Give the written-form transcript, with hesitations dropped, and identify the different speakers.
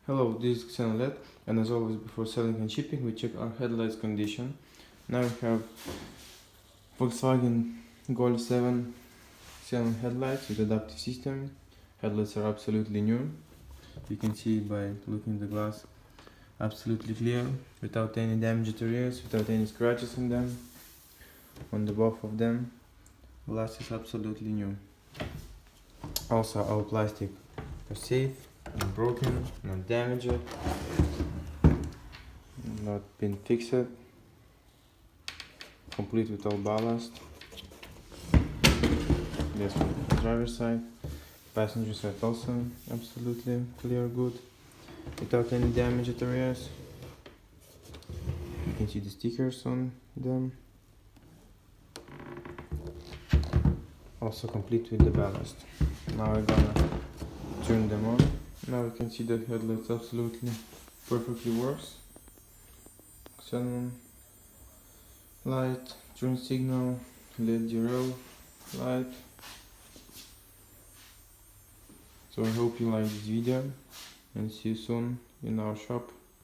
Speaker 1: Hello, this is XENONLED, and as always before selling and shipping we check our headlights condition. Now we have Volkswagen Golf 7 Xenon headlights with adaptive system. Headlights are absolutely new. You can see by looking in the glass, absolutely clear, without any damaged areas, without any scratches in them. On the both of them, glass is absolutely new. Also our plastic are safe, not broken, not damaged, not been fixed, complete with all ballast. This one on the driver's side, passenger side also absolutely clear, good, without any damaged areas. You can see the stickers on them, also complete with the ballast. Now we're gonna turn them on. Now you can see the headlights absolutely perfectly works. Xenon light, turn signal, LED 0 light. So I hope you like this video and see you soon in our shop.